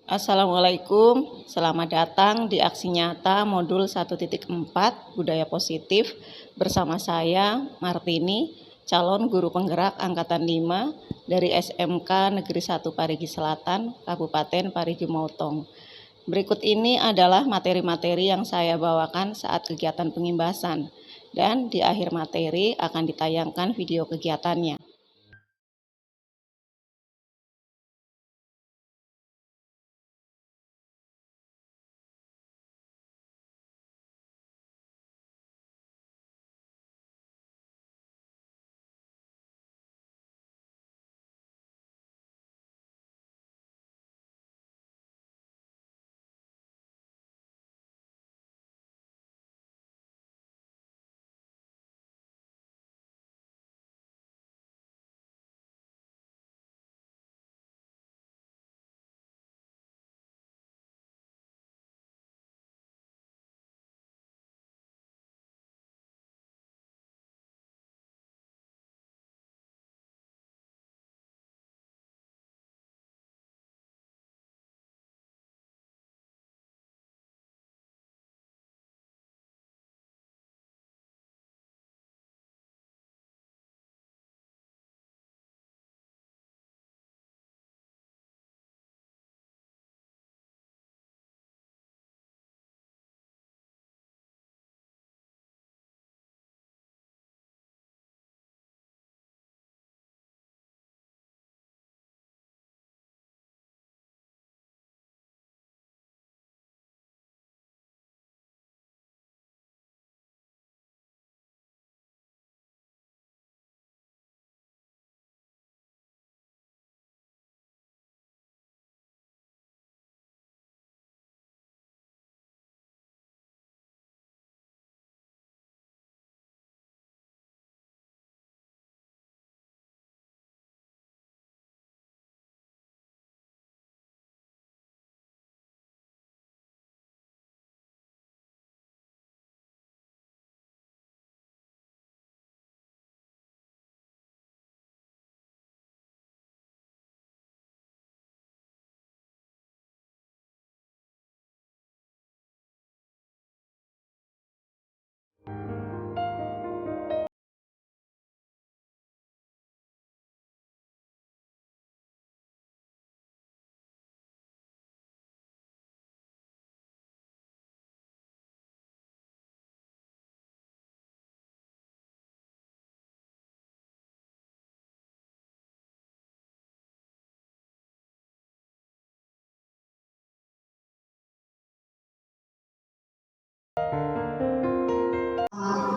Assalamualaikum, selamat datang di aksi nyata modul 1.4 Budaya Positif bersama saya Martini, calon guru penggerak Angkatan 5 dari SMK Negeri 1 Parigi Selatan, Kabupaten Parigi Motong. Berikut ini adalah materi-materi yang saya bawakan saat kegiatan pengimbasan, dan di akhir materi akan ditayangkan video kegiatannya.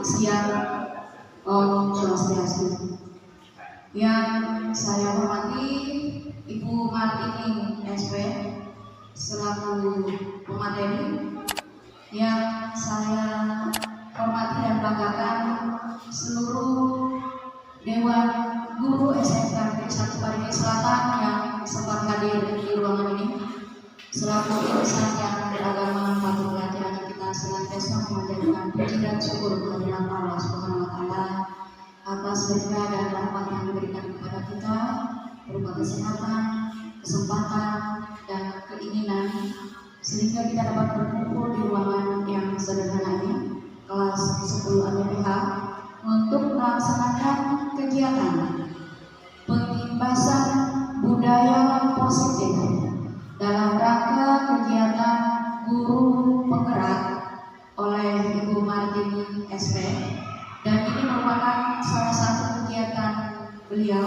Siang, Om Swastiastu. Yang saya hormati Ibu Martini SP selaku pemateri, yang saya hormati dan banggakan seluruh Dewan Guru SMK Negeri 1 Parigi Selatan yang sempat hadir di ruangan ini, selaku insan yang beragama patut pelajaran kita senantiasa memanjatkan puji dan syukur kehadirat Allah Subhanahu wa Ta'ala atas berkah dan rahmat yang diberikan kepada kita berupa kesehatan, kesempatan, dan keinginan sehingga kita dapat berkumpul di ruangan yang sederhana ini, kelas 10 ATPH, untuk melaksanakan kegiatan pengimbasan budaya positif dalam rangka kegiatan guru penggerak oleh Ibu Martini SP, dan ini merupakan salah satu kegiatan beliau.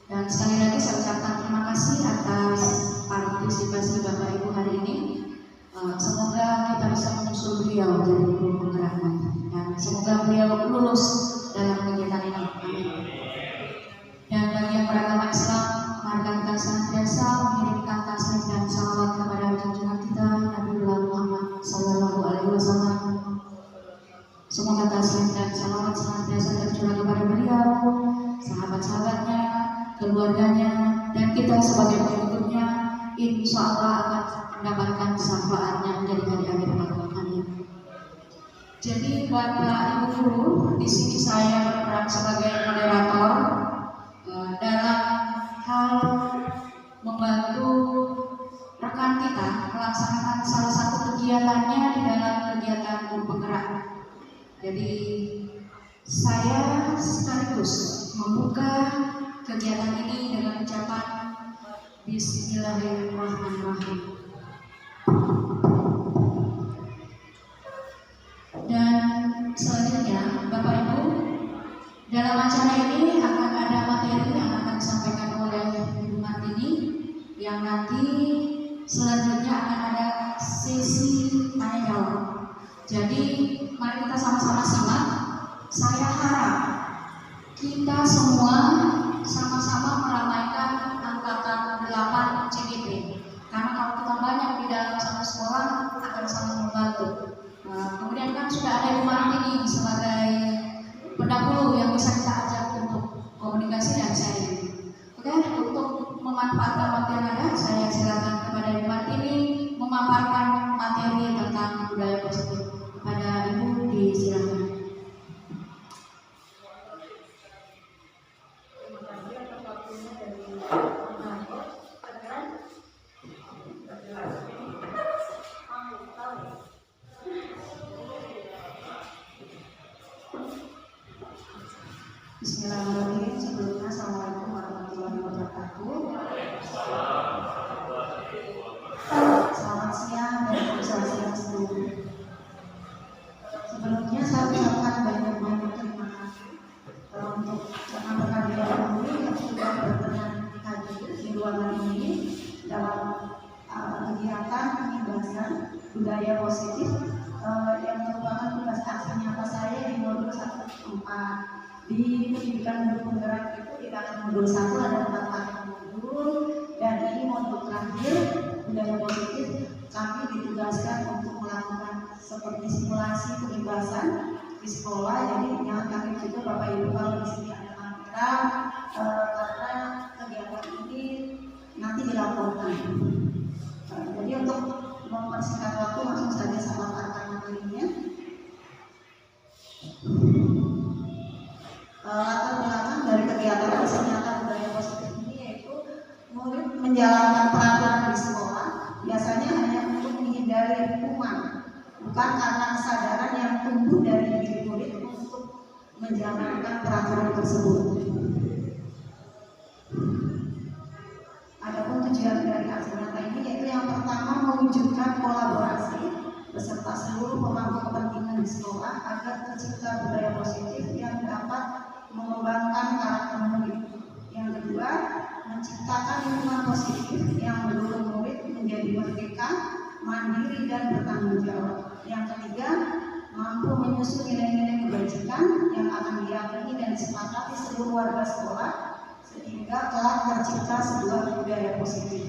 Dan sekali lagi saya ucapkan terima kasih atas partisipasi Bapak Ibu hari ini. Semoga kita bisa menyusul beliau jadi guru penggerak, dan semoga beliau lulus dalam kegiatan ini. Amin. Dan bagi yang beragama Islam, mari kita senantiasa mengirimkan tasbih dan salawat kepada junjungan kita Nabi Muhammad Sallallahu Alaihi Wasallam. Semoga tasbih dan salawat senantiasa tercurah kepada beliau, sahabat-sahabatnya, keluarganya, dan kita sebagai pengikutnya, insya Allah akan mendapatkan syafaatnya menjadi hari akhir hayat. Amin. Jadi Bapak Ibu guru, di sini saya berperan sebagai moderator dalam hal membantu melaksanakan salah satu kegiatannya di dalam kegiatan guru penggerak. Jadi saya sekaligus membuka kegiatan ini dengan ucapan Bismillahirrahmanirrahim. Dan selanjutnya, Bapak Ibu, dalam acara ini akan ada materi yang akan disampaikan oleh Ibu Martini, yang nanti selanjutnya akan ada sesi tanya jawab. Jadi mari kita sama-sama simak. Saya harap kita semua sama-sama meramaikan angkatan 8 CGP, karena kalau kita banyak di dalam satu sekolah akan sangat membantu. Kemudian kan sudah ada Ibu Martini sebagai pendahulu yang bisa kita ajak untuk komunikasi dan sharing. Oke, untuk memanfaatkan waktu yang ada, saya silakan kepada Ibu Martini memaparkan materi tentang budaya positif. Kepada Ibu, disilakan. Bismillahirrahmanirrahim. Sebelumnya, Assalamualaikum warahmatullahi wabarakatuh. Selamat siang dan selamat seluruh. Sebelumnya saya ucapkan banyak-banyak terima kasih untuk rekan-rekan dahulu yang sudah berkenan hadir di ruangan ini dalam kegiatan pembahasan budaya positif yang merupakan tugas aksi nyata saya di modul 1-4. Di pendidikan guru penggerak itu kita akan modul 1 ada 4 paket modul, dan ini modul terakhir budaya positif. Kami ditugaskan untuk melakukan seperti simulasi kebebasan di sekolah. Jadi jangan kaget juga Bapak Ibu kalau di sini ada kamera, karena kegiatan ini nanti dilaporkan. Jadi untuk mempersingkat waktu, langsung saja sama paparan materinya. Latar belakang dari kegiatan aksi nyata budaya positif ini yaitu murid menjalankan peraturan di sekolah biasanya hanya untuk menghindari hukuman, bukan karena kesadaran yang tumbuh dari diri murid untuk menjalankan peraturan tersebut. Adapun tujuan dari aksi nyata ini yaitu yang pertama, mewujudkan kolaborasi beserta seluruh pemangku kepentingan di sekolah agar tercipta budaya positif yang dapat mengembangkan karakter murid. Yang kedua, menciptakan lingkungan positif yang mendorong murid menjadi merdeka, mandiri, dan bertanggung jawab. Yang ketiga, mampu menyusun nilai-nilai kebajikan yang akan diyakini dan disepakati seluruh warga sekolah sehingga kelak tercipta sebuah budaya positif.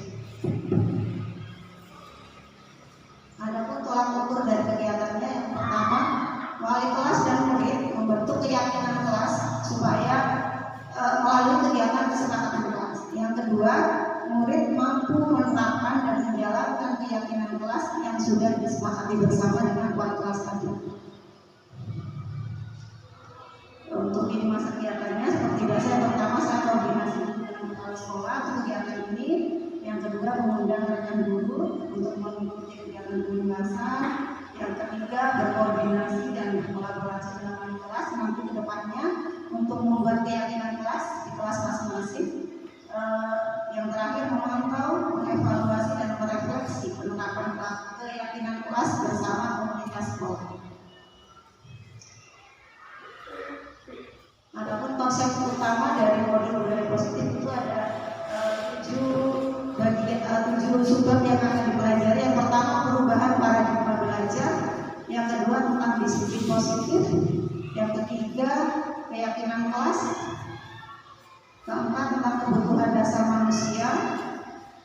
Adapun tolak ukur dari kegiatannya, yang pertama, wali kelas dan murid membentuk keyakinan kelas supaya melalui kegiatan kesepakatan kelas. Yang kedua, murid mampu menerapkan dan menjalankan keyakinan kelas yang sudah disepakati bersama dengan wali kelas tadi. Untuk ini masa kegiatannya seperti biasa, yang pertama saya koordinasi dengan kepala sekolah untuk kegiatan ini. Yang kedua, mengundang rekan guru untuk mengikuti kegiatan pembahasan. Yang ketiga, berkoordinasi dan kolaborasi dengan wali kelas nanti ke depannya untuk membuat keyakinan kelas di kelas masing-masing. Yang terakhir, memantau, mengevaluasi dan merefleksi penerapan keyakinan kelas bersama komunitas sekolah. Adapun konsep utama dari modul budaya positif itu ada 7 sumber yang akan dipelajari. Yang pertama, perubahan paradigma belajar. Yang kedua, tentang disiplin positif. Yang ketiga, keyakinan kelas. Keempat, tentang kebutuhan dasar manusia.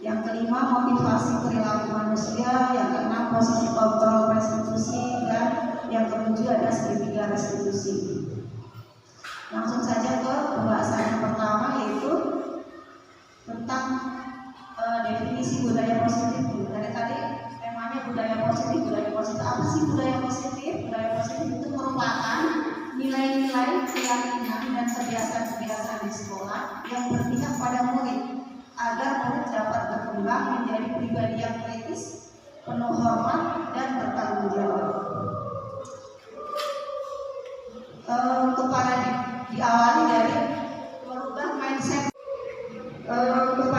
Yang kelima, motivasi perilaku manusia. Yang keenam, posisi kontrol restitusi. Dan yang ketujuh ada segitiga restitusi. Langsung saja ke pembahasan yang pertama, yaitu tentang definisi budaya positif. Dari tadi temanya budaya positif. Budaya positif apa sih budaya positif? Budaya positif itu merupakan nilai-nilai, keyakinan, dan kebiasaan-kebiasaan di sekolah yang berpihak pada murid agar murid dapat berkembang menjadi pribadi yang kritis, penuh hormat dan bertanggung jawab. Untuk paradigma diawali dari merubah mindset. Untuk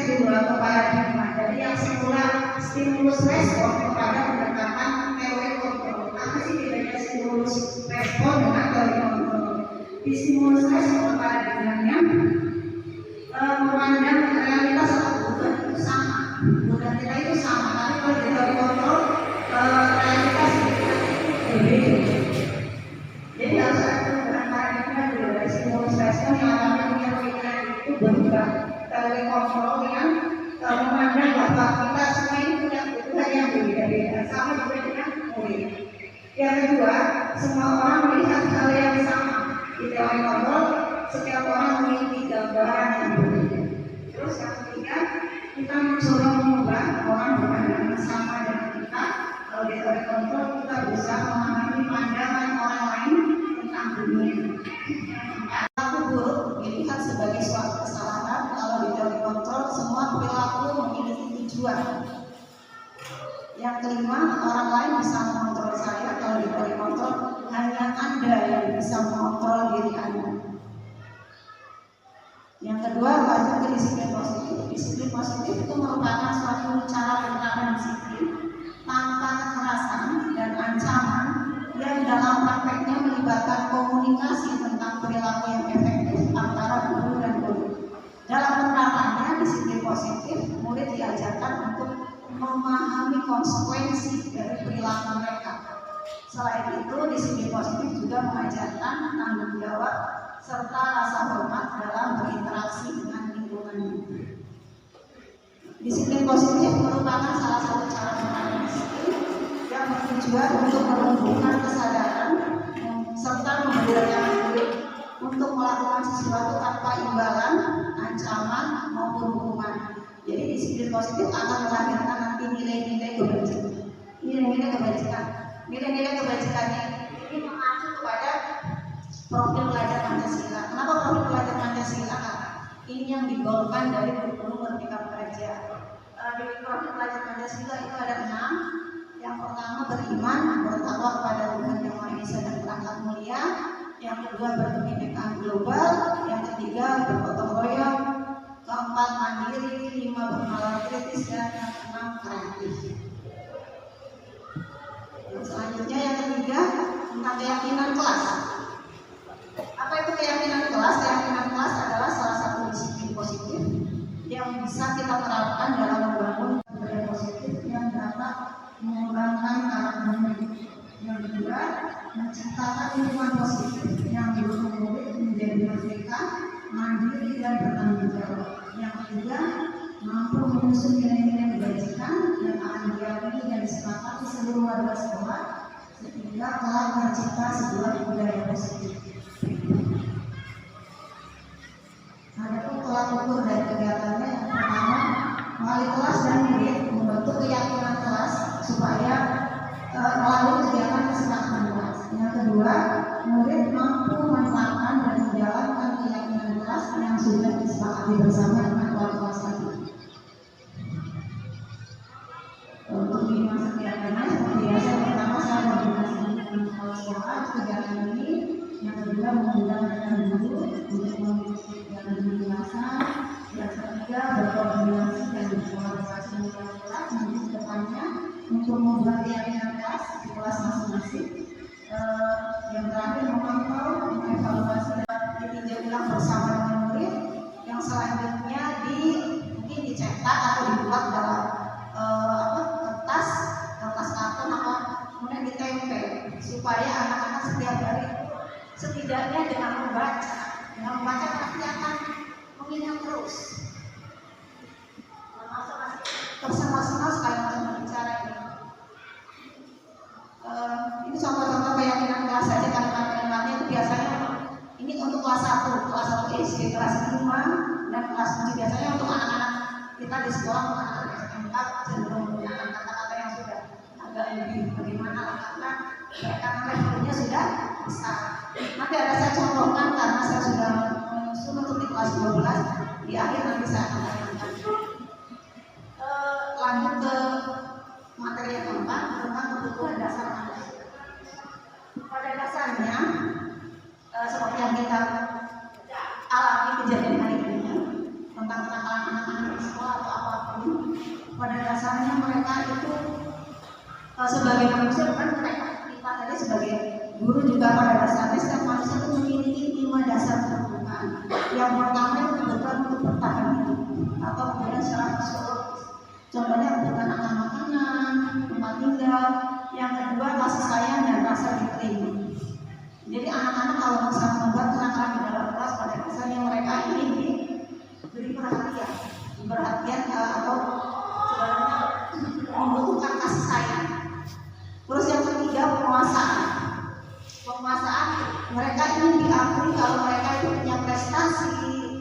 dulu atau paradigma. Jadi yang semula stimulus respon kepada pendekatan teori kontrol. Apa sih bedanya stimulus respon dengan teori kontrol? Di stimulus respon paradigmanya memandang realitas atau kebutuhan itu sama. Kebutuhan kita itu sama. Tapi kalau di teori kontrol realitas berbeda. Jadi harus ada perubahan paradigma dulu dari stimulus respon yang akan pikiran itu berubah. Teori kontrol yang memandang bahwa kita semua ini punya kebutuhan yang berbeda-beda, sama juga dengan murid. Yang kedua, semua orang melihat hal yang sama. Di teori kontrol, setiap orang memiliki gambaran yang berbeda. Terus yang ketiga, kita mencoba mengubah orang berpandangan sama dengan kita. Kalau di teori kontrol, kita berusaha memahami pandangan orang lain tentang dunia. Perilaku buruk dilihat sebagai suatu kesalahan. Kalau di teori kontrol, semua perilaku memiliki tujuan. Yang kelima, orang lain bisa mengontrol saya. Kalau di teori kontrol, hanya Anda yang bisa mengontrol diri Anda. Yang kedua, lanjut ke disiplin positif. Disiplin positif itu merupakan suatu cara penerapan disiplin tanpa kekerasan dan ancaman yang dalam prakteknya melibatkan komunikasi tentang perilaku yang efektif antara guru dan murid. Dalam penerapannya, disiplin positif, murid diajarkan untuk memahami konsekuensi dari perilaku mereka. Selain itu, disiplin positif juga mengajarkan tanggung jawab serta rasa hormat dalam berinteraksi dengan lingkungannya. Disiplin positif merupakan salah satu cara memahami disiplin yang bertujuan untuk menumbuhkan kesadaran serta memberdayakan murid untuk melakukan sesuatu tanpa imbalan, ancaman maupun hukuman. Jadi disiplin positif akan melahirkan nanti nilai-nilai kebajikan. Nilai-nilai kebajikannya ini mengacu kepada profil pelajar Pancasila. Kenapa profil pelajar Pancasila? Ini yang digolkan dari kurikulum Merdeka Belajar. Di profil pelajar Pancasila itu ada 6. Yang pertama beriman, bertakwa kepada Tuhan Yang Maha Esa dan berangkat mulia. Yang kedua berkebinekaan global. Yang ketiga bergotong royong. Keempat mandiri. 5 bernalar kritis dan yang 6 kreatif. Selanjutnya yang ketiga tentang keyakinan kelas. Apa itu keyakinan kelas? Keyakinan kelas adalah salah satu disiplin positif yang bisa kita terapkan dalam membangun budaya positif yang dapat mengembangkan karakter. Yang kedua, menciptakan lingkungan positif yang mendukung murid menjadi merdeka, mandiri dan bertanggung jawab. Yang ketiga, mampu mengusung nilai-nilai kebajikan yang akan diyakini dan disepakati seluruh warga sekolah sehingga kelak tercipta sebuah budaya positif. Adapun tolak ukur dari kegiatannya, yang pertama, wali kelas dan murid membentuk keyakinan kelas supaya melalui kegiatan kesepakatan kelas. Yang kedua, murid mampu menerapkan dan menjalankan keyakinan kelas yang sudah disepakati bersama dengan wali kelas tadi. Untuk di masa kegiatannya seperti biasa, yang pertama saya berkoordinasi dengan kepala sekolah kegiatan ini. Yang kedua, mengundang rekan guru untuk mengikuti kegiatan di kelas. Yang ketiga, berkoordinasi dan berkolaborasi dengan kelas nanti ke depannya untuk membuat keyakinan kelas di kelas masing-masing. Yang terakhir, memantau, mengevaluasi dan ditinjau ulang bersama dengan murid. Yang selanjutnya mungkin dicetak atau dibuat dalam kertas karton atau kemudian ditempel supaya anak-anak setiap hari setidaknya dengan membaca pasti akan mengingat terus. Bersama-sama sekali untuk berbicara ini. Ini contoh-contoh keyakinan kelas saja, kalimat-kalimatnya itu biasanya ini untuk kelas 1 SD, kelas 5 dan kelas 7. Biasanya untuk anak-anak kita di sekolah, anak-anak SMK cenderung menggunakan kata-kata yang sudah agak lebih bagaimana kata mereka levelnya sudah besar. Nanti ada saya contohkan karena saya sudah menyusun untuk di kelas 12. Di akhir nanti saya akan tanyakan. lanjut ke materi yang keempat tentang kebutuhan dasar manusia. Pada dasarnya, seperti yang kita alami kejadian hari ini tentang kenakalan anak-anak di sekolah atau apapun, pada dasarnya mereka itu sebagai manusia, bukan mereka, kita tadi sebagai guru juga pada dasarnya setiap manusia itu memiliki 5 dasar kebutuhan. Yang pertama itu kebutuhan untuk bertahan hidup atau kemudian secara fisiologis. Contohnya kebutuhan akan makanan, tempat tinggal. Yang kedua kasih sayang dan rasa diterima. Jadi anak-anak kalau misalnya membuat kenakalan di dalam kelas, pada dasarnya mereka ingin diberi perhatian atau sebenarnya membutuhkan kasih sayang. Terus yang ketiga penguasaan. Penguasaan, mereka ingin diakui kalau mereka itu punya prestasi,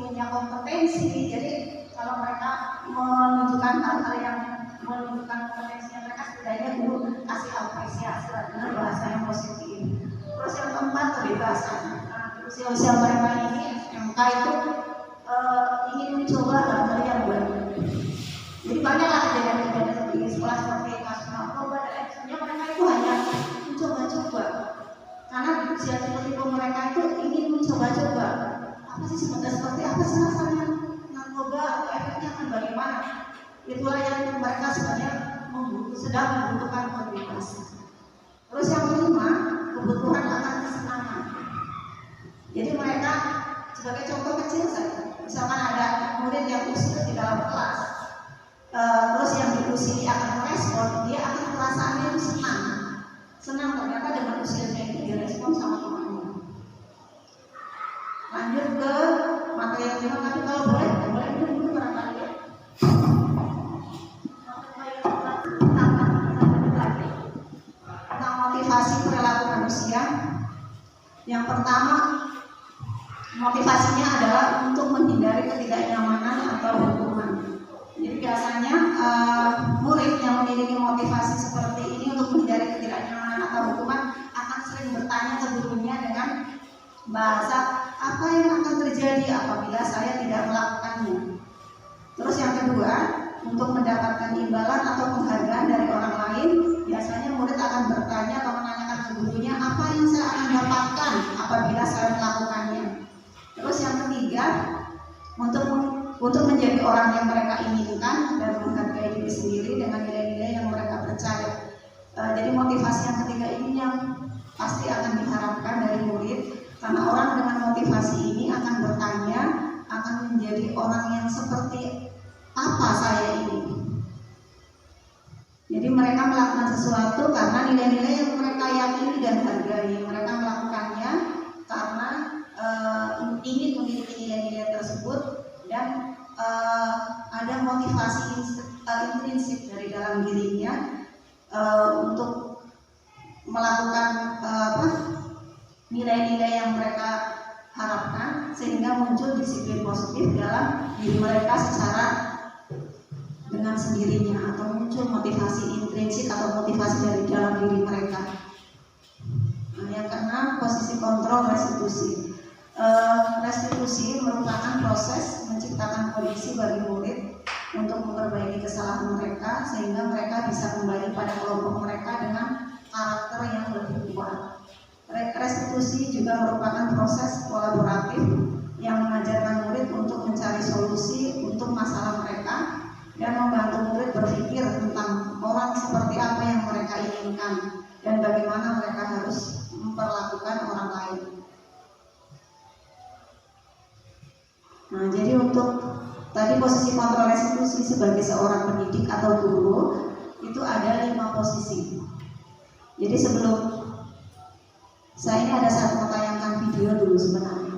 punya kompetensi. Jadi kalau mereka menunjukkan hal-hal yang menunjukkan kompetensinya mereka, setidaknya guru kasih apresiasi dengan bahasa yang positif. Terus yang keempat kebebasan. Usia-usia mereka ini SMK itu ingin mencoba hal-hal yang baru. Jadi banyaklah kejadian-kejadian di sekolah seperti kasus narkoba dan lain sebagainya. Mereka itu hanya mencoba-coba. Karena di usia tipe-tipe mereka itu ingin mencoba-coba. Apa sih seperti apa sih rasanya narkoba atau efeknya akan bagaimana? Itulah yang mereka sebenarnya sedang membutuhkan kebebasan. Terus yang kelima, kebutuhan akan kesenangan. Jadi mereka sebagai contoh kecil saja, misalkan ada murid yang usil di dalam kelas, terus yang diusili akan merespon, dia akan perasaannya itu senang ternyata dengan usilnya itu direspon sama temannya. Lanjut ke materi yang kelima, tapi kalau boleh itu dulu barangkali ya. Tentang motivasi perilaku manusia. Yang pertama, motivasinya adalah untuk menghindari ketidaknyamanan atau hukuman. Jadi biasanya murid yang memiliki motivasi seperti ini untuk menghindari ketidaknyamanan atau hukuman akan sering bertanya ke gurunya dengan bahasa apa yang akan terjadi apabila saya tidak melakukannya. Terus yang kedua, untuk mendapatkan imbalan atau penghargaan dari orang lain, biasanya murid akan bertanya atau menanyakan ke gurunya apa yang saya akan dapatkan apabila saya melakukannya. Terus yang ketiga, untuk menjadi orang yang mereka inginkan dan menghargai diri sendiri dengan nilai-nilai yang mereka percaya. Jadi motivasi yang ketiga ini yang pasti akan diharapkan dari murid, karena orang dengan motivasi ini akan bertanya, akan menjadi orang yang seperti apa saya ini. Jadi mereka melakukan sesuatu karena nilai-nilai yang mereka yakini dan hargai. Mereka melakukannya karena ingin memiliki nilai-nilai tersebut dan ada motivasi intrinsik dari dalam dirinya untuk melakukan nilai-nilai yang mereka harapkan, sehingga muncul disiplin positif dalam diri mereka secara dengan sendirinya, atau muncul motivasi intrinsik atau motivasi dari dalam diri mereka. Nah, yang keenam, posisi kontrol restitusi. Restitusi merupakan proses menciptakan kondisi bagi murid untuk memperbaiki kesalahan mereka sehingga mereka bisa kembali pada kelompok mereka dengan karakter yang lebih kuat. Restitusi juga merupakan proses kolaboratif yang mengajarkan murid untuk mencari solusi untuk masalah mereka dan membantu murid berpikir tentang orang seperti apa yang mereka inginkan dan bagaimana mereka harus memperlakukan orang lain. Nah, jadi untuk tadi posisi kontrol restitusi sebagai seorang pendidik atau guru itu ada 5 posisi. Jadi sebelum saya ini ada saat mau tayangkan video dulu sebenarnya.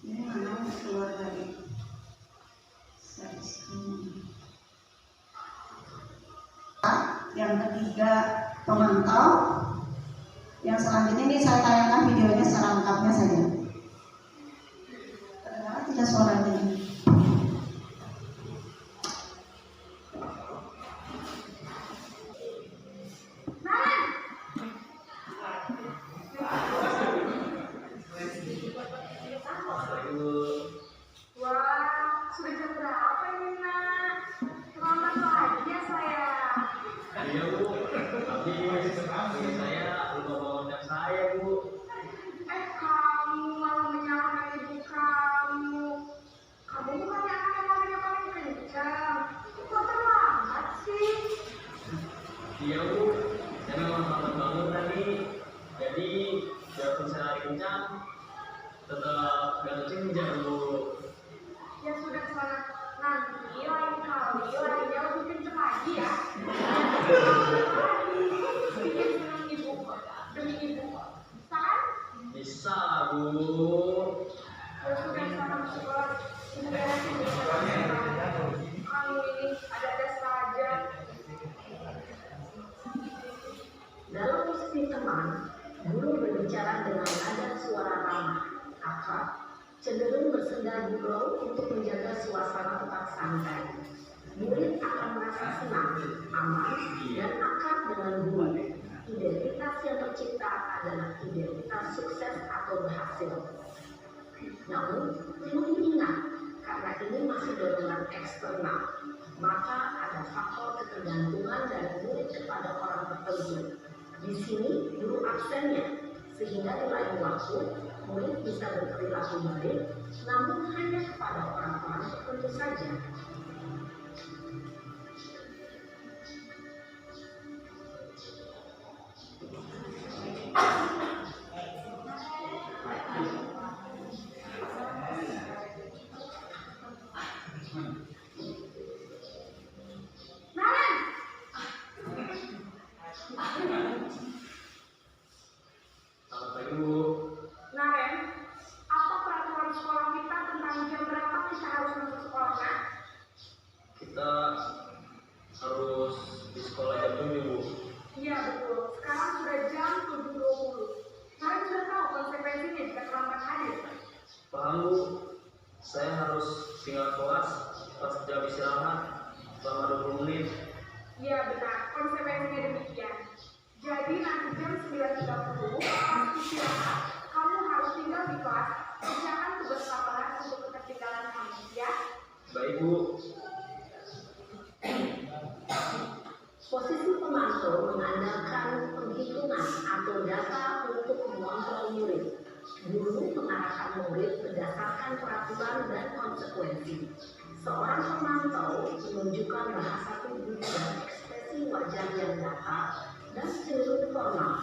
Ini mana keluar dari yang ketiga pemantau. Yang selanjutnya ini saya tayangkan videonya secara lengkapnya saja. Terdengar tidak suaranya? sayang tetap ganti meja dulu. Ya sudah sana, nanti lain kali larinya lebih kenceng lagi ya. Bikin senang ibu kok, demi ibu kok. Bisa kan? Bisa, Bu. Ya sudah sana sekolah, ibu beresin di kamu ini ada saja. Dalam posisi teman, guru berbicara dengan nada suara ramah, akrab, cenderung bersenda gurau untuk menjaga suasana tetap santai. Murid akan merasa senang, aman, dan akrab dengan guru. Identitas yang tercipta adalah identitas sukses atau berhasil. Namun, perlu diingat, karena ini masih dorongan eksternal, maka ada faktor ketergantungan dari murid kepada orang tertentu. Di sini guru absennya, sehingga di lain waktu murid bisa berperilaku baik, namun hanya kepada orang-orang tertentu saja. Naren! Selamat pagi, Bu. Naren, apa peraturan sekolah kita tentang jam berapa kita harus masuk sekolahnya? Kita harus di sekolah jam 7, Bu. Iya betul, sekarang sudah jam 7.20. Naren sudah tahu konsekuensinya jika terlambat hadir. Paham, Bu. Saya harus tinggal kelas pas jam istirahat selama 20 menit. Iya benar, konsekuensinya demikian. Jadi nanti jam 9.30 pas istirahat, kamu harus tinggal di kelas, kerjakan tugas tambahan untuk ketertinggalan kamu, ya? Baik, Bu. Posisi pemantau mengandalkan penghitungan atau data untuk mengontrol murid. Guru mengarahkan murid berdasarkan peraturan dan konsekuensi. Seorang pemantau menunjukkan bahasa tubuh dan ekspresi wajah yang datar dan cenderung formal.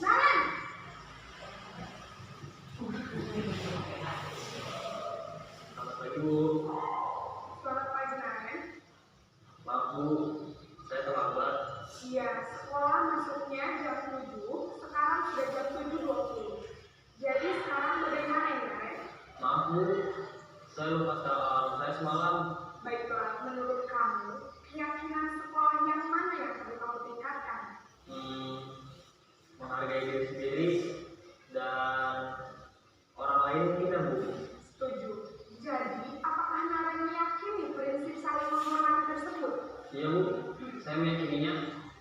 Naren! Selamat pagi, Bu. Selamat pagi Naren. Maaf, Bu. Saya terlambat. Iya, sekolah masuknya jam 7, sekarang sudah jam 7.20. Jadi sekarang bagaimana ya Naren? Maaf, Bu. Saya lupa setel alarm saya semalam. Baiklah, menurut kamu, keyakinan sekolah yang mana yang perlu kamu tingkatkan? Menghargai diri sendiri dan orang lain mungkin, ya, Bu. Setuju. Jadi, apakah Naren meyakini prinsip saling menghormati tersebut? Iya, Bu. Saya meyakininya.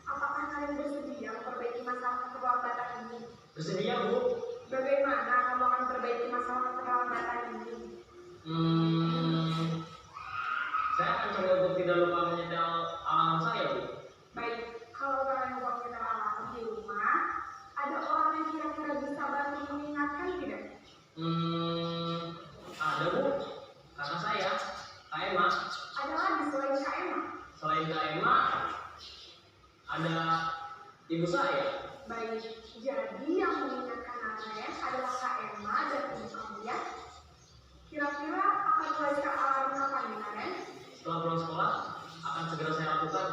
Apakah Naren bersedia memperbaiki masalah keterlambatan ini? Bersedia, Bu. Bagaimana kamu akan memperbaiki masalah keterlambatan ini? Saya akan coba untuk tidak lupa menyetel alarm saya, Bu. Baik, kalau Naren lupa menyetel alarm di rumah, ada orang yang kira-kira bisa bantu mengingatkan tidak? Ada, Bu. Karena saya, Kak Emma. Ada lagi selain Kak Emma? Selain Kak Emma, ada ibu saya. Baik, jadi yang mengingatkan Naren adalah Kak Emma dan ibu kamu ya. Kira-kira akan mulai Kak alarm kapan nih Naren? Setelah pulang sekolah, akan segera saya lakukan.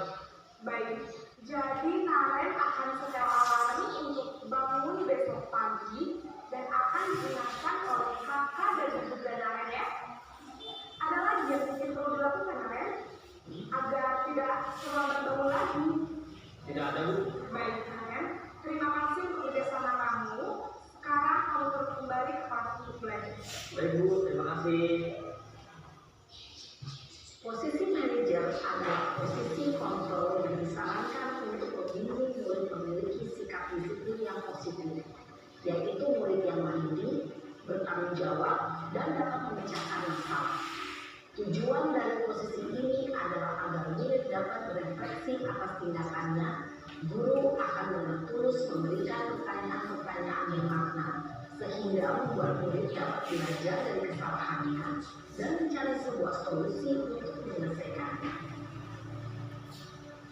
Baik, jadi Naren akan setel alarm untuk bangun besok pagi dan akan diingatkan oleh kakak dan juga Naren ya. Ada lagi yang mungkin perlu dilakukan Naren agar tidak terlambat bangun lagi. Tidak ada, Bu. Baik Naren, terima kasih untuk kerjasama kamu. Sekarang kamu terus kembali ke kelas untuk belajar. Baik, Bu. Terima kasih. Posisi manajer adalah posisi kontrol yang disarankan untuk membimbing murid memiliki sikap disiplin yang positif, yaitu murid yang mandiri, bertanggung jawab, dan dapat memecahkan masalah. Tujuan dari posisi ini adalah agar murid dapat berefleksi atas tindakannya. Guru akan membantu memberikan pertanyaan-pertanyaan bermakna sehingga membuat murid dapat belajar dari kesalahannya dan mencari sebuah solusi untuk menyelesaikannya.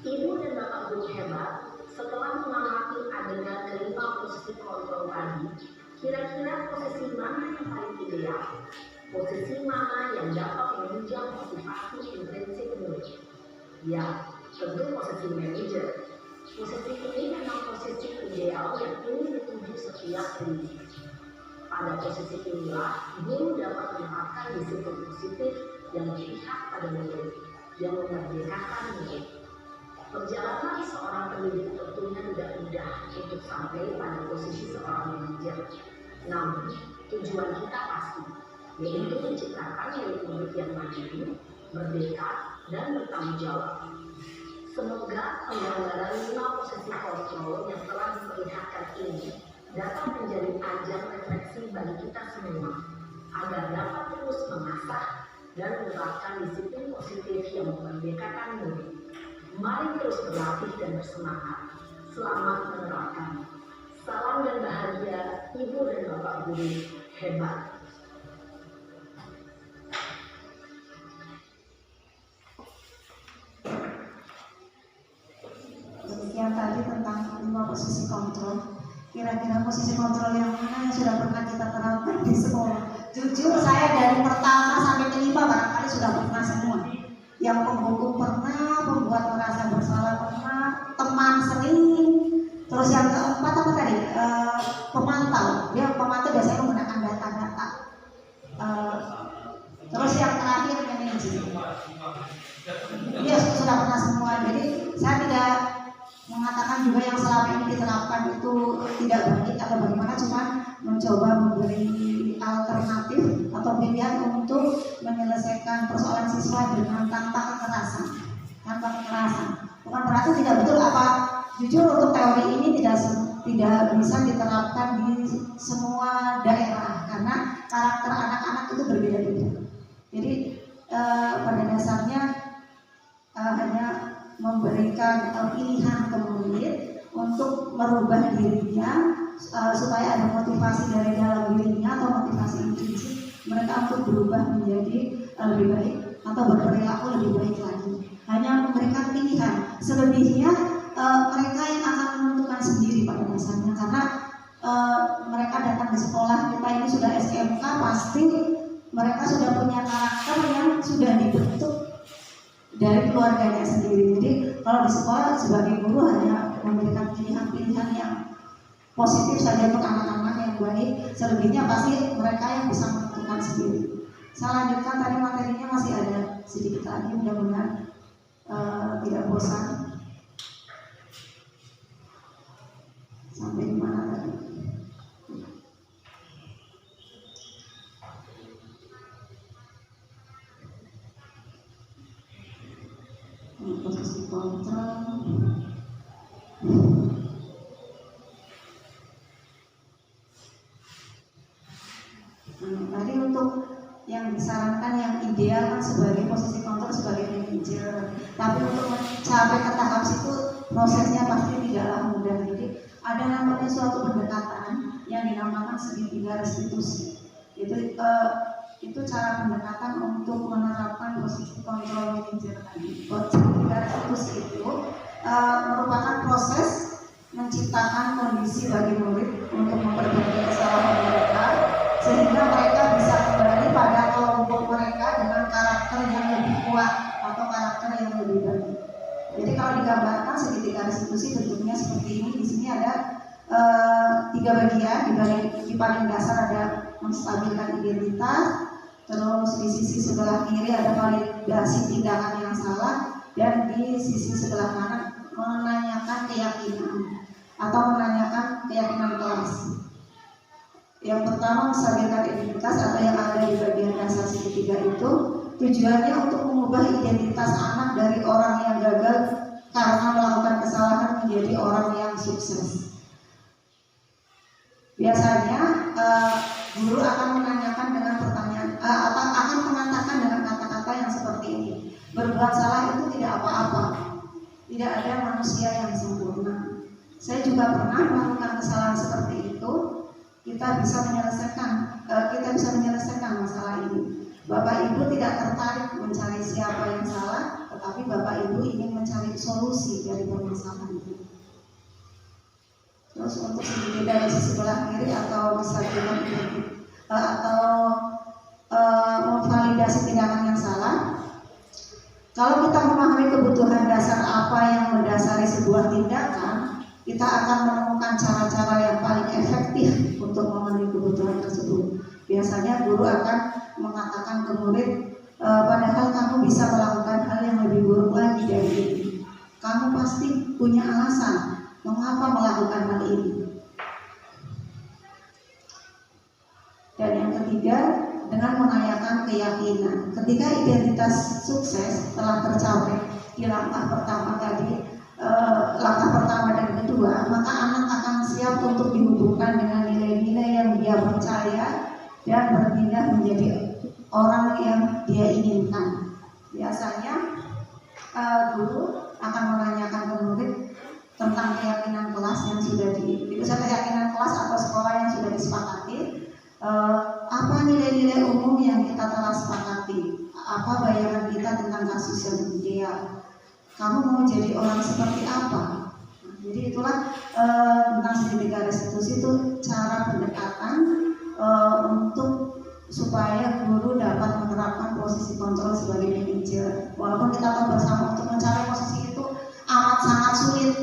Ibu dan Bapak guru hebat, setelah mengamati adegan kelima posisi kontrol tadi, kira-kira posisi mana yang paling ideal? Posisi mana yang dapat menunjang motivasi intrinsik murid? Ya, tentu posisi manajer. Posisi ini memang posisi ideal yang ingin dituju setiap pendidik. Pada posisi inilah, guru dapat menerapkan disiplin positif yang berpihak pada murid, yang memerdekakan murid. Perjalanan seorang pendidik tentunya tidak mudah untuk sampai pada posisi seorang manajer. Namun, tujuan kita pasti, yaitu menciptakan murid-murid yang mandiri, merdeka, dan bertanggung jawab. Semoga penggambaran 5 posisi kontrol yang telah diperlihatkan ini dapat menjadi ajang refleksi bagi kita semua, agar dapat terus mengasah dan menerapkan disiplin positif yang memerdekakan murid. Mari terus berlatih dan bersemangat. Selamat menerapkan. Salam dan bahagia Ibu dan Bapak guru hebat. Demikian tadi tentang 5 posisi kontrol. Kira-kira posisi kontrol yang mana yang sudah pernah kita terapkan di sekolah? Jujur saya dari pertama sampai kelima barangkali sudah pernah semua. Yang pembuku pernah, membuat merasa bersalah pernah, teman sering. Terus yang keempat apa tadi? Pemantau. Dia pemantau biasanya menggunakan data-data. Terus yang terakhir manajer. Iya sudah pernah semua. Jadi saya tidak mengatakan juga yang selama ini diterapkan itu tidak baik atau bagaimana, cuma mencoba memberi alternatif atau pilihan untuk menyelesaikan persoalan siswa dengan tanpa kekerasan. Bukan berarti tidak betul apa. Jujur untuk teori ini tidak bisa diterapkan di semua daerah karena karakter anak-anak itu berbeda-beda. Jadi pada dasarnya hanya memberikan pilihan ke murid untuk merubah dirinya supaya ada motivasi dari dalam dirinya atau motivasi intrinsik mereka untuk berubah menjadi lebih baik atau berperilaku lebih baik lagi. Hanya memberikan pilihan. Selebihnya mereka yang akan menentukan sendiri pada dasarnya karena mereka datang di sekolah kita ini sudah SMK, pasti mereka sudah punya karakter yang sudah dibentuk dari keluarganya sendiri. Jadi kalau di sekolah sebagai guru hanya memberikan pilihan-pilihan yang positif saja untuk anak-anak yang baik. Selebihnya pasti mereka yang bisa menentukan sendiri. Saya lanjutkan, tadi materinya masih ada sedikit lagi, mudah-mudahan tidak bosan. Sampai di mana tadi? Posisi kontrol. Tadi untuk yang disarankan yang ideal kan sebagai posisi kontrol sebagai manajer. Tapi untuk mencapai ke tahap situ prosesnya pasti tidaklah mudah. Jadi ada namanya suatu pendekatan yang dinamakan segitiga restitusi. Itu cara pendekatan untuk menerapkan posisi kontrol manajer tadi. Segitiga restitusi itu merupakan proses menciptakan kondisi bagi murid untuk memperbaiki kesalahan mereka sehingga mereka bisa kembali pada kelompok mereka dengan karakter yang lebih kuat atau karakter yang lebih baik. Jadi kalau digambarkan segitiga restitusi bentuknya seperti ini. Di sini ada 3 bagian. Di paling dasar ada menstabilkan identitas, terus di sisi sebelah kiri ada validasi tindakan yang salah, dan di sisi sebelah kanan menanyakan keyakinan atau menanyakan keyakinan kelas. Yang pertama menstabilkan identitas atau yang ada di bagian dasar segitiga itu tujuannya untuk mengubah identitas anak dari orang yang gagal karena melakukan kesalahan menjadi orang yang sukses. Biasanya guru akan menanyakan dengan pertanyaan akan mengatakan dengan kata-kata yang seperti ini: berbuat salah itu tidak apa-apa, tidak ada manusia yang sempurna. Saya juga juga pernah melakukan kesalahan seperti itu, kita bisa menyelesaikan masalah ini. Bapak Ibu tidak tertarik mencari siapa yang salah, tetapi Bapak Ibu ingin mencari solusi dari permasalahan itu. Terus untuk segi dari sebelah kiri atau bisa memvalidasi tindakan yang salah. Kalau kita memahami kebutuhan dasar apa yang mendasari sebuah tindakan, kita akan menemukan cara-cara yang paling efektif untuk memenuhi kebutuhan tersebut. Biasanya guru akan mengatakan ke murid, padahal kamu bisa melakukan hal yang lebih buruk lagi dari ini. Kamu pasti punya alasan mengapa melakukan hal ini. Dan yang ketiga, dengan menanyakan keyakinan. Ketika identitas sukses telah tercapai di langkah pertama tadi, langkah pertama dan kedua, maka anak akan siap untuk dihubungkan dengan nilai-nilai yang dia percaya dan berpindah menjadi orang yang dia inginkan. Biasanya guru akan menanyakan ke murid tentang keyakinan kelas yang sudah keyakinan kelas atau sekolah yang sudah disepakati. Apa nilai-nilai umum yang kita telah sepakati? Apa bayangan kita tentang kasus yang ideal? Kamu mau jadi orang seperti apa? Jadi itulah tentang segitiga restitusi, itu cara pendekatan untuk supaya guru dapat menerapkan posisi kontrol sebagai manajer. Walaupun kita tahu bersama untuk mencari posisi itu amat sangat sulit,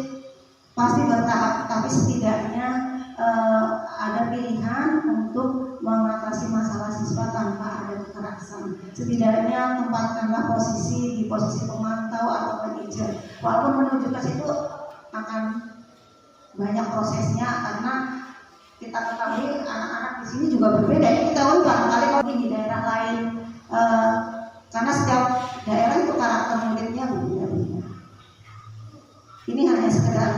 pasti bertahap, tapi setidaknya ada pilihan untuk mengatasi masalah siswa tanpa ada kekerasan. Setidaknya tempatkanlah di posisi pemantau atau manajer. Walaupun menuju ke situ akan banyak prosesnya, karena kita ketahui anak-anak di sini juga berbeda. Ini kita tahu barangkali kalau di daerah lain, karena setiap daerah itu karakter muridnya berbeda-beda. Ini hanya sekedar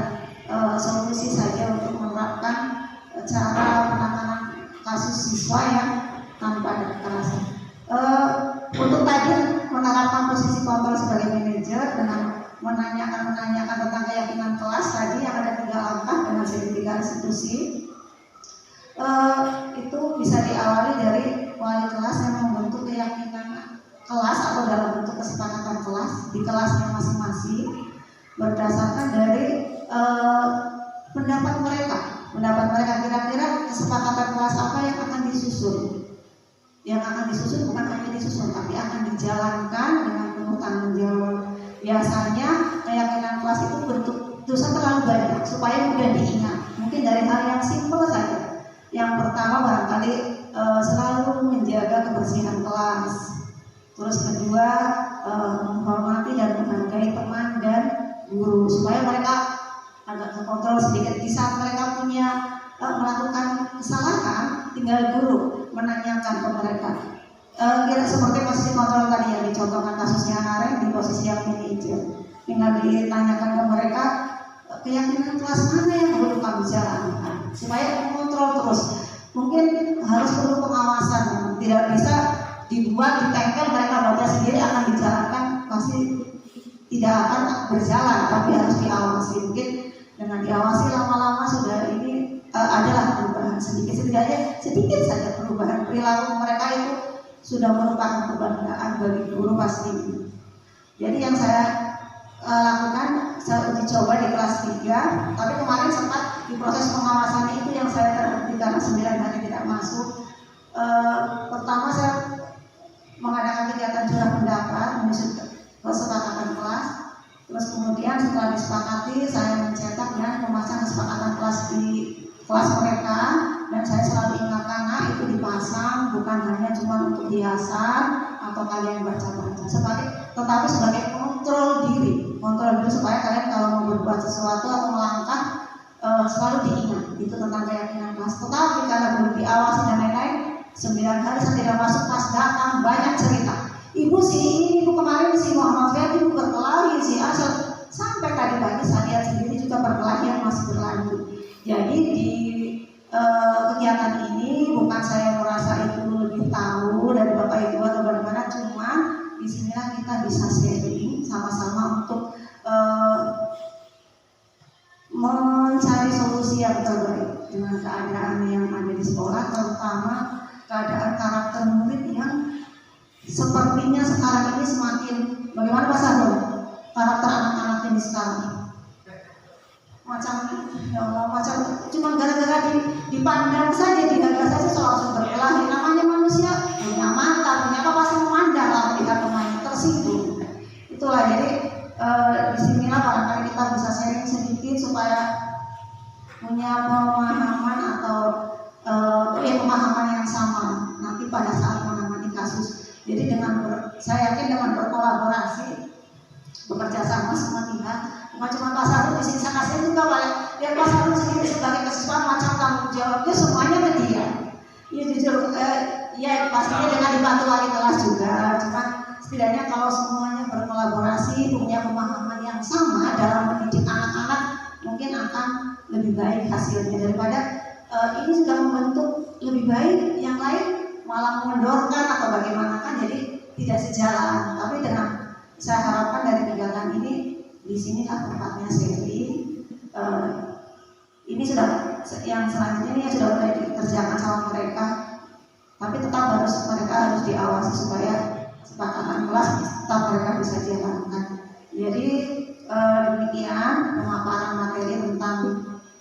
solusi saja untuk menerapkan cara penanganan kasus siswa yang tanpa ada kekerasan. Untuk tadi menerapkan posisi kontrol sebagai manajer dengan menanyakan tentang keyakinan kelas tadi yang ada 3 langkah dengan segitiga restitusi, itu bisa diawali dari wali kelas yang membentuk keyakinan kelas atau dalam bentuk kesepakatan kelas di kelasnya masing-masing berdasarkan dari pendapat mereka kira-kira kesepakatan kelas apa yang akan disusun. Yang akan disusun bukan hanya disusun, tapi akan dijalankan dengan penuh tanggung jawab. Biasanya keyakinan kelas itu bentuk dosa terlalu banyak supaya mudah diingat. Mungkin dari hal yang simpel saja. Yang pertama barangkali selalu menjaga kebersihan kelas. Terus kedua, menghormati dan menghargai teman dan guru supaya mereka agak terkontrol sedikit. Di saat mereka punya melakukan kesalahan, tinggal guru menanyakan ke mereka. Kira seperti posisi kontrol tadi yang dicontohkan kasusnya Naren di posisi yang manajer. Tinggal ditanyakan ke mereka keyakinan kelas mana yang perlu kamu jalankan supaya mengontrol terus. Mungkin harus perlu pengawasan, tidak bisa dibuat ditempel mereka baca sendiri akan dijalankan, pasti tidak akan berjalan, tapi harus diawasi. Mungkin dengan diawasi lama-lama sudah ini adalah perubahan sedikit saja perubahan perilaku mereka itu sudah merupakan kebanggaan bagi guru pasti. Jadi yang saya lakukan, saya uji coba di kelas 3, tapi kemarin sempat di proses pengawasan itu yang saya terhenti karena 9 hari tidak masuk. Pertama saya mengadakan kegiatan curah pendapat menyusun kesepakatan kelas. Terus kemudian setelah disepakati, saya mencetak dan memasang kesepakatan kelas di kelas mereka, dan saya selalu ingatkan, itu dipasang bukan hanya cuma untuk hiasan atau kalian baca-baca, tetapi sebagai kontrol diri supaya kalian kalau mau berbuat sesuatu atau melangkah selalu diingat. Itu tentang keyakinan kelas. Tetapi karena belum diawasi dan lain-lain, 9 hari saya tidak masuk, pas datang banyak cerita. Ibu ibu kemarin si Muhammad Ferdi ibu berkelahi si Asal, sampai tadi pagi saya lihat sendiri juga perkelahian masih berlanjut. Jadi di kegiatan ini bukan saya merasa itu lebih tahu dari Bapak Ibu atau bagaimana, cuma disinilah kita bisa sharing sama-sama untuk mencari solusi yang terbaik dengan keadaan yang ada di sekolah, terutama keadaan karakter murid yang sepertinya sekarang ini semakin, bagaimana Pak Sarul, karakter anak-anak ini sekarang macam ya Allah, macam cuma gara-gara dipandang saja, dihargai saja langsung berkelahi. Namanya manusia punya mata, punya apa, pasti memandang lah melihat pemain tersinggung. Itulah jadi disinilah barangkali kita bisa sharing sedikit supaya punya pemahaman atau pemahaman yang sama nanti pada saat menangani kasus. Jadi saya yakin dengan berkolaborasi, bekerja sama semua pihak, bukan cuma Pak Sarul, di sini saya kasih juga Pak Pak Sarul sendiri sebagai kesiswaan macam tanggung jawabnya semuanya ke dia. Ya jujur, ya pastinya dengan dibantu wali kelas juga, cuman setidaknya kalau semuanya berkolaborasi, punya pemahaman yang sama dalam mendidik anak-anak, mungkin akan lebih baik hasilnya daripada ini sudah membentuk lebih baik, yang lain malah mengendorkan atau bagaimana, kan jadi tidak sejalan. Tapi dengan saya harapkan dari kegiatan ini, di sinilah tempatnya sharing. Ini sudah yang selanjutnya ini sudah mulai dikerjakan sama mereka, tapi tetap mereka harus diawasi supaya sepakatan kelas tetap mereka bisa jalankan. Jadi demikian pemaparan materi tentang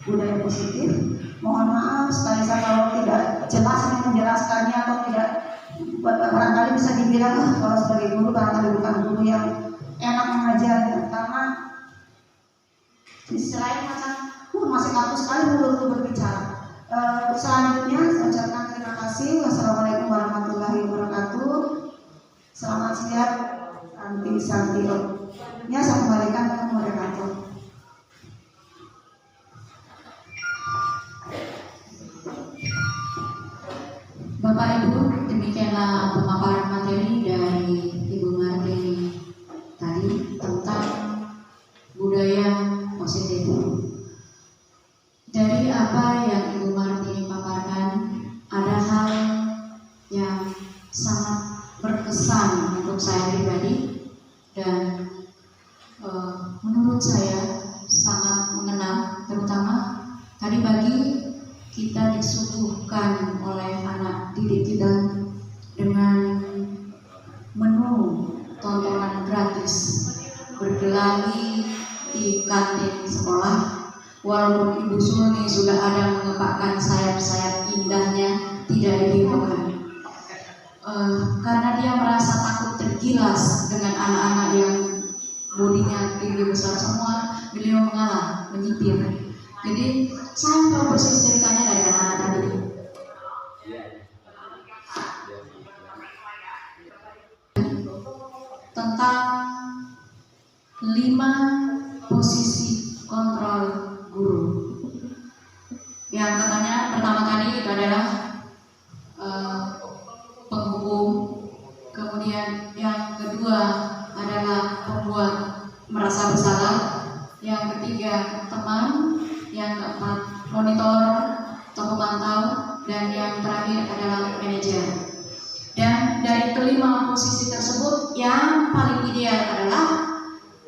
budaya positif. Mohon maaf sekali saya kalau tidak jelas ini menjelaskannya atau tidak, barangkali bisa dibilang kalau sebagai guru barangkali bukan guru yang enak mengajarnya, karena di sisi lain macam masih kaku sekali mulutku berbicara. Selanjutnya saya ucapkan terima kasih. Wassalamualaikum warahmatullahi wabarakatuh. Selamat siang. Santi. Ya, saya kembalikan ke moderator. Bapak Ibu, demikianlah pemaparan materi dari Ibu Martini tadi tentang budaya positif. Dari apa yang Ibu Martini paparkan, ada hal yang sangat berkesan untuk saya pribadi dan menurut saya sangat mengena, terutama tadi pagi kita disuguhkan oleh anak didik kita dengan menu tontonan gratis bergelari di kantin sekolah. Walaupun Ibu Sulni sudah ada mengepakkan sayap-sayap indahnya, tidak dihiraukan. Karena dia merasa takut tergilas dengan anak-anak yang bodinya tinggi besar semua, beliau mengalah, menyipir. Jadi saya tahu persis ceritanya dari anak-anak tadi. Tentang 5 posisi kontrol guru. Yang katanya pertama kali itu adalah penghukum, kemudian yang kedua adalah pembuat merasa bersalah, yang ketiga teman, yang keempat monitor atau pemantau, dan yang terakhir adalah manajer. Dan dari kelima posisi tersebut yang paling ideal adalah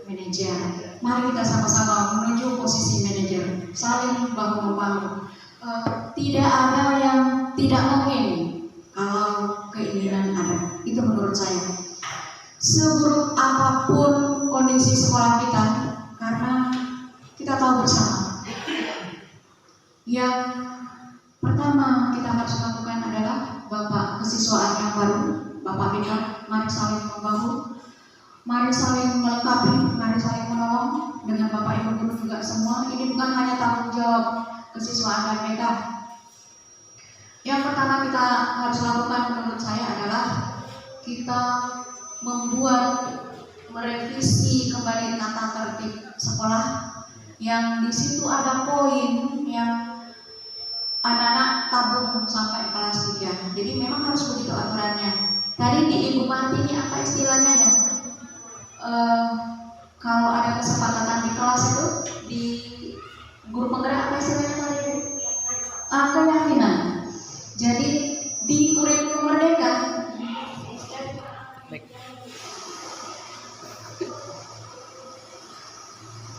manajer. Mari kita sama-sama menuju posisi manajer, saling bahu-membahu. Tidak ada yang tidak mungkin kalau keinginan ada. Itu menurut saya. Seburuk apapun kondisi sekolah kita, karena kita tahu bersama, yang pertama kita harus lakukan adalah Bapak kesiswaan yang baru, Bapak Bintang, mari saling membahu, mari saling melengkapi, mari saling menolong dengan Bapak Ibu guru juga semua. Ini bukan hanya tanggung jawab kesiswaan dan mereka. Yang pertama kita harus lakukan menurut saya adalah kita merevisi kembali tata tertib sekolah, yang di situ ada poin yang anak-anak tabung sampai kelas 3. Jadi memang harus begitu aturannya. Tadi di Ibu Martini apa istilahnya ya? Kalau ada kesepakatan di kelas itu, di guru penggerak apa istilahnya tadi? Keyakinan. Jadi di kurikulum Merdeka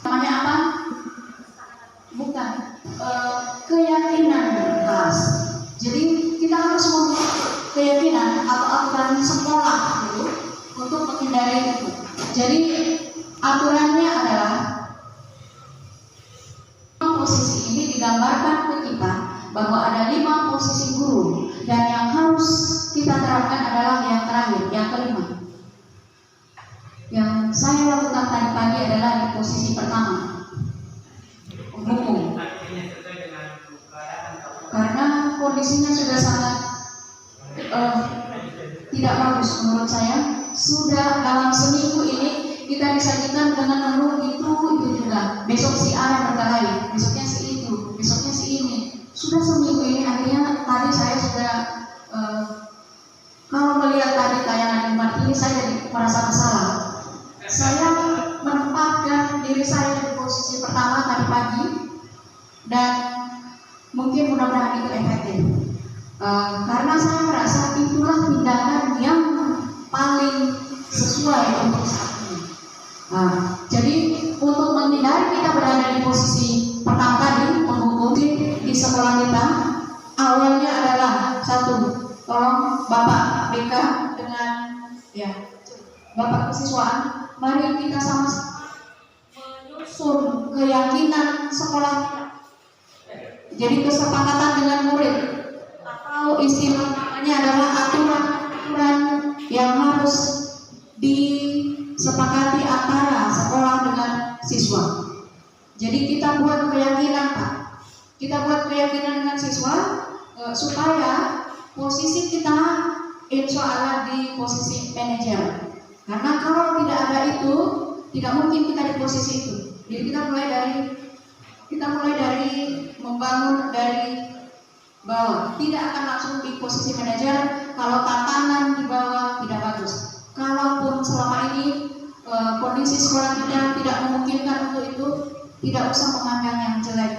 namanya apa? bukan keyakinan kelas. Jadi kita harus membuat keyakinan atau aturan sekolah gitu untuk menghindari itu. Jadi aturannya adalah posisi ini digambarkan ke kita bahwa ada 5 posisi guru, dan yang harus kita terapkan adalah yang terakhir, yang kelima. Yang saya lakukan tadi pagi adalah di posisi pertama, hukum, karena kondisinya sudah sangat tidak bagus menurut saya. Sudah dalam seminggu ini kita disajikan dengan menu itu juga. Besok si A yang berkelahi, besoknya si itu, besoknya si ini. Sudah seminggu ini, akhirnya tadi saya sudah kalau melihat tadi tayangan Jumat ini, saya jadi merasa bersalah. Saya menempatkan diri saya di posisi pertama tadi pagi, dan mungkin mudah-mudahan itu efektif. Karena saya merasa itulah tindakan yang paling sesuai untuk saat ini. Jadi untuk menghindari kita berada di posisi pertama tadi, menghukum di sekolah kita, awalnya adalah satu, tolong Bapak BK dengan Bapak kesiswaan, mari kita sama-sama menyusun keyakinan sekolah kita. Jadi kesepakatan dengan murid, atau istilah namanya adalah aturan yang harus disepakati antara sekolah dengan siswa. Jadi kita buat keyakinan, Pak. Kita buat keyakinan dengan siswa supaya posisi kita insya Allah di posisi manajer. Karena kalau tidak ada itu, tidak mungkin kita di posisi itu. Jadi kita mulai dari membangun dari bawah. Tidak akan langsung di posisi manajer kalau tantangan di bawah tidak bagus. Kalaupun selama ini kondisi sekolah kita tidak memungkinkan untuk itu, tidak usah memandang yang jelek.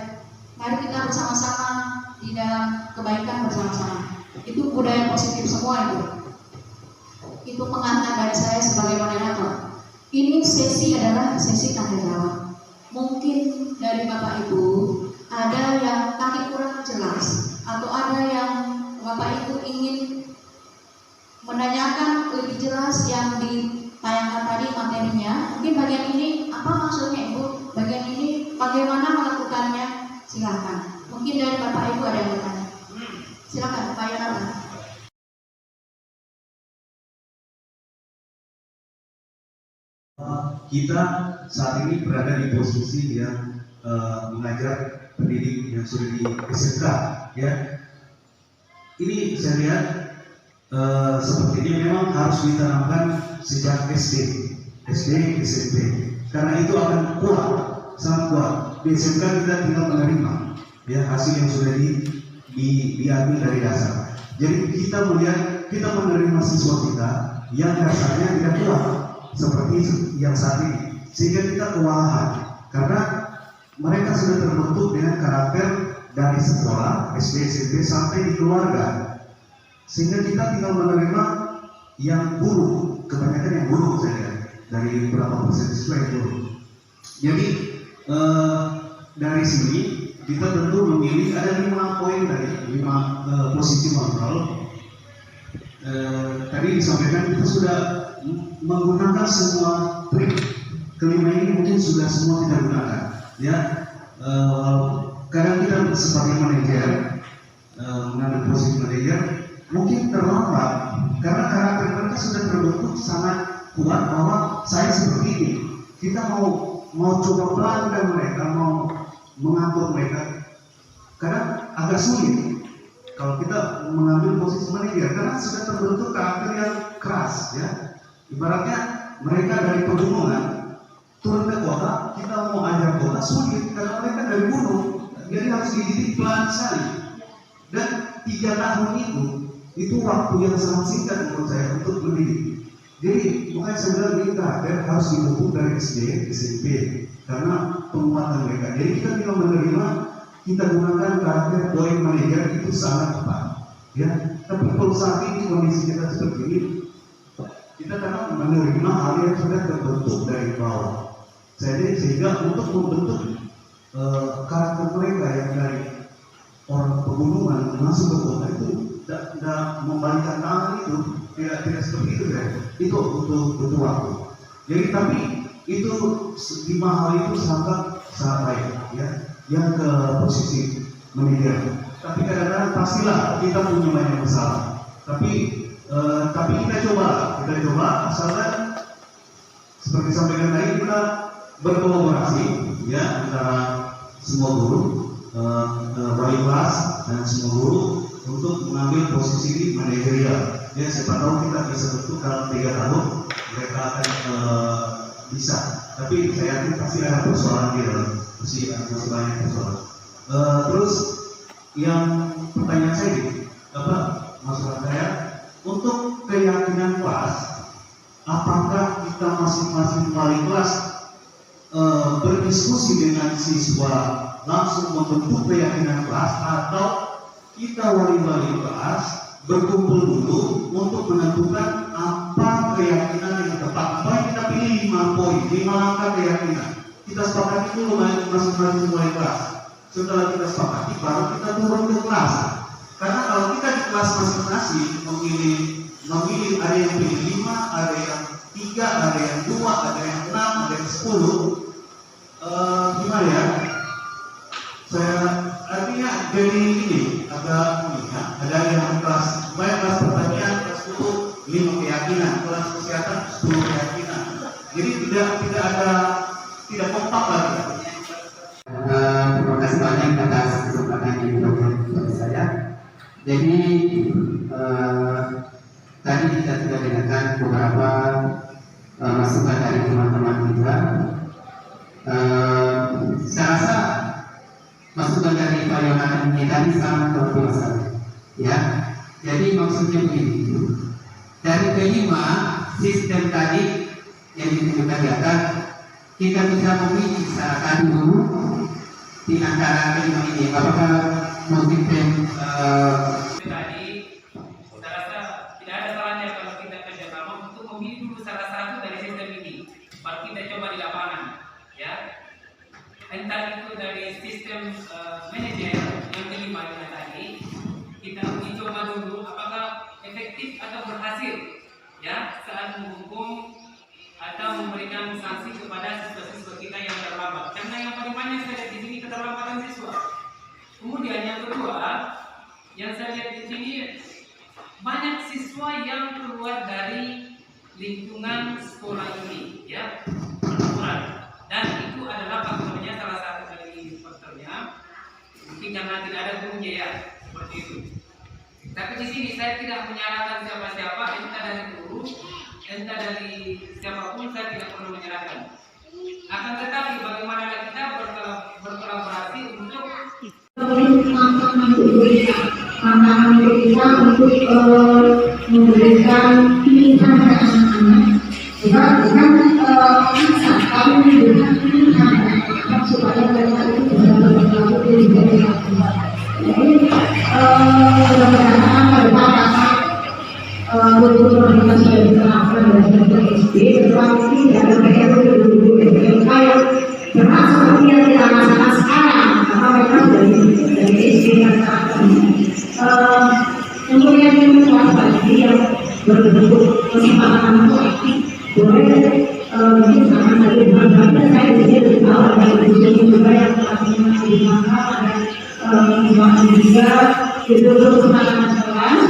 Mari kita bersama-sama di dalam kebaikan bersama-sama. Itu budaya positif semua itu. Itu pengantar dari saya sebagai moderator. Ini sesi adalah sesi tanya jawab. Mungkin dari Bapak Ibu ada yang tadi kurang jelas, atau ada yang Bapak Ibu ingin menanyakan lebih jelas yang ditayangkan tadi materinya. Mungkin bagian ini apa maksudnya Ibu? Bagian ini bagaimana melakukannya? Silakan. Mungkin dari Bapak Ibu ada yang bertanya. Silakan Pak Yonatan. Kita saat ini berada di posisi yang mengajar pendidik yang sudah di SMK, ya. Ini saya lihat sepertinya memang harus ditanamkan sejak SD, SMP, karena itu akan kuat, sangat kuat. Di SMK kita tinggal menerima ya hasil yang sudah diambil dari dasar. Jadi kita menerima siswa kita yang dasarnya tidak kuat seperti yang saat ini, sehingga kita kewalahan karena mereka sudah terbentuk dengan karakter dari sekolah SD, SMP sampai di keluarga, sehingga kita tinggal menerima yang buruk, kebanyakan yang buruk saja dari beberapa persen siswa yang buruk. Jadi dari sini kita tentu memilih ada 5 poin dari 5 posisi kontrol. Tadi disampaikan kita sudah menggunakan semua trik. Kelima ini mungkin sudah semua kita gunakan, ya. Kadang kita sebagai manajer mengambil posisi manajer mungkin terlambat karena karakter mereka sudah terbentuk sangat kuat bahwa saya seperti ini. Kita mau coba pelankan mereka, mau mengatur mereka, kadang agak sulit kalau kita mengambil posisi manajer karena sudah terbentuk karakter yang keras, ya. Ibaratnya mereka dari pegunungan turun ke kota, kita mau ajar kota sulit karena mereka dari gunung, jadi harus dididik pelan sekali. Dan 3 tahun itu waktu yang sangat singkat menurut saya untuk mendidik. Jadi makanya saya bilang ini karakter harus dipupuk dari SD, SMP karena penguatan mereka. Jadi kita tinggal menerima, kita gunakan karakter poin manajer itu sangat tepat, ya. Tapi kalau saat ini kondisi kita seperti ini, kita karena menerima hal yang sudah terbentuk dari bawah. Jadi sehingga untuk membentuk karakter mereka yang dari orang pegunungan masuk ke kota itu tidak membalikkan tangan itu, tidak seperti itu ya. Itu butuh waktu. Jadi tapi itu 5 hal itu sangat baik ya. Yang ke posisi manajer. Tapi kadang-kadang pastilah kita punya banyak masalah. Tapi kita coba asalkan seperti sampaikan tadi kita berkolaborasi ya antara semua guru, wali kelas dan semua guru untuk mengambil posisi di manajerial. Ya siapa tahu kita bisa bentuk dalam 3 tahun mereka akan bisa. Tapi saya yakin pasti ada persoalan di dalam, masih banyak persoalan. Terus yang pertanyaan saya masalah saya untuk keyakinan kelas, apakah kita masing-masing wali kelas berdiskusi dengan siswa langsung membentuk keyakinan kelas, atau kita wali-wali kelas berkumpul dulu untuk menentukan apa keyakinan yang tepat. Supaya kita pilih 5 poin, 5 langkah keyakinan. Kita sepakati dulu masing-masing wali kelas. Setelah kita sepakati, baru kita turun ke kelas. Karena kalau kita di kelas masing-masing memilih ada yang pilih 5, ada yang 3, ada yang 2, ada yang 6, ada yang 10, gimana ya? Saya artinya jadi ini agak ada yang kelas pertanian kelas 10 5 keyakinan, kelas kesehatan 10 keyakinan. Jadi tidak kompak lagi. Terima kasih banyak atas kesempatan yang diberikan kepada saya. Jadi tadi kita sudah dengarkan beberapa masukan dari teman-teman kita. Saya rasa masukan dari Pak Yohanan ini tadi sangat luar biasa. Ya, jadi maksudnya begini. Dari kelima sistem tadi yang ditunjukkan di atas, kita bisa memilih secara dulu di antara kelima ini. Apakah motif tadi, saya rasa tidak ada salahnya kalau kita kerjasama untuk memilih dulu salah satu dari sistem ini, baru kita coba di lapangan, ya. Entah itu dari sistem manajer yang kelima ini tadi, kita uji coba dulu apakah efektif atau berhasil, ya, saat menghukum atau memberikan sanksi kepada siswa-siswa kita yang terlambat. Karena yang paling banyak saya lihat di sini keterlambatan siswa. Kemudian yang kedua, yang saya lihat di sini banyak siswa yang keluar dari lingkungan sekolah ini, ya, berkurang. Dan itu adalah faktornya, salah satu dari faktornya. Mungkin karena tidak ada gurunya, ya, seperti itu. Tapi di sini saya tidak menyalahkan siapa-siapa, entah dari guru, entah dari siapapun, saya tidak perlu menyalahkan. Akan tetapi bagaimana kita berkolaborasi untuk tantangan untuk kita untuk memberikan pilihan pada anak-anak. Juga dengan kami memberikan pilihan anak-anak supaya mereka itu bisa berlaku di dalam kehidupan. Jadi mudah-mudahan pada saat guru-guru kita sudah diterapkan dari SD, tetapi tidak ada mereka guru-guru SMK yang berat seperti yang kita rasakan sekarang, karena mereka dari SD dan kemudian yang kelas pagi yang berbentuk kesempatan untuk aktif boleh mungkin sama dari berbagai saya di sini dari awal dari ujian juga yang artinya masih di mana ada juga itu kesempatan kelas.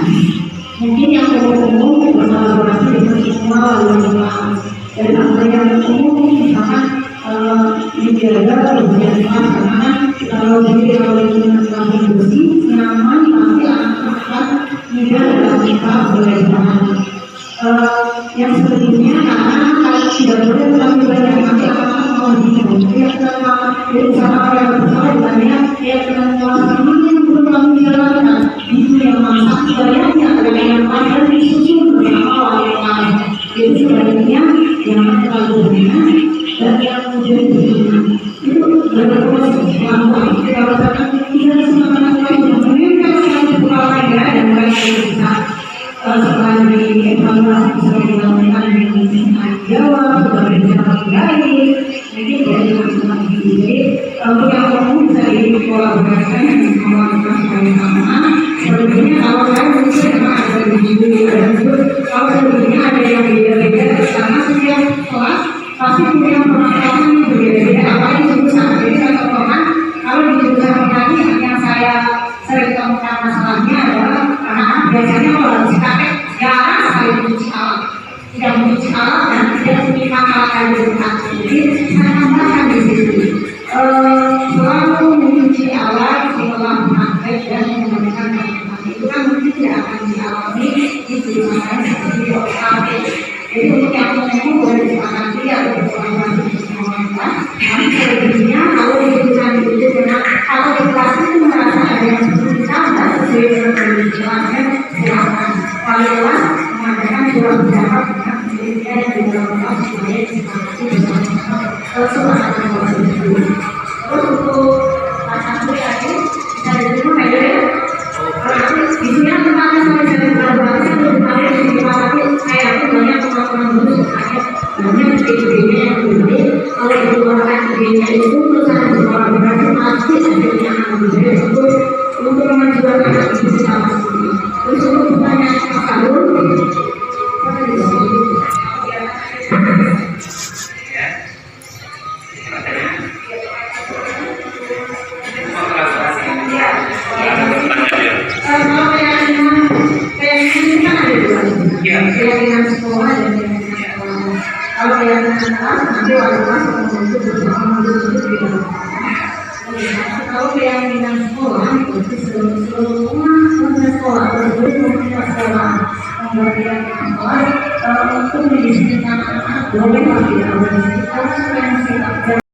Mungkin yang umum berkolaborasi dengan semua lembaga dan apa yang umum misalkan dijaga ujian kelas karena kalau jadi kalau bersih nyaman nanti anak-anak tidak dalam kita boleh tahan. Yang sebelumnya karena kalau tidak boleh terlalu banyak nanti anak-anak mau dihitung. Yang pertama dari cara yang bersama banyak yang kedua ini yang belum kami jalankan itu yang masak banyak ada yang ada di susun yang awal yang lain. Jadi sebaliknya jangan terlalu banyak dan yang kemudian itu berproses selama kita rasakan tidak semua anak lain mereka selalu berolahraga dan mereka bisa setelah yang kelas nanti wali kelas membentuk bersama menjadi tidak. Kalau yang bidang sekolah itu seluruhnya sekolah seluruhnya sekolah pembelajaran sekolah untuk mendiskusikan anak-anak boleh tidak boleh kita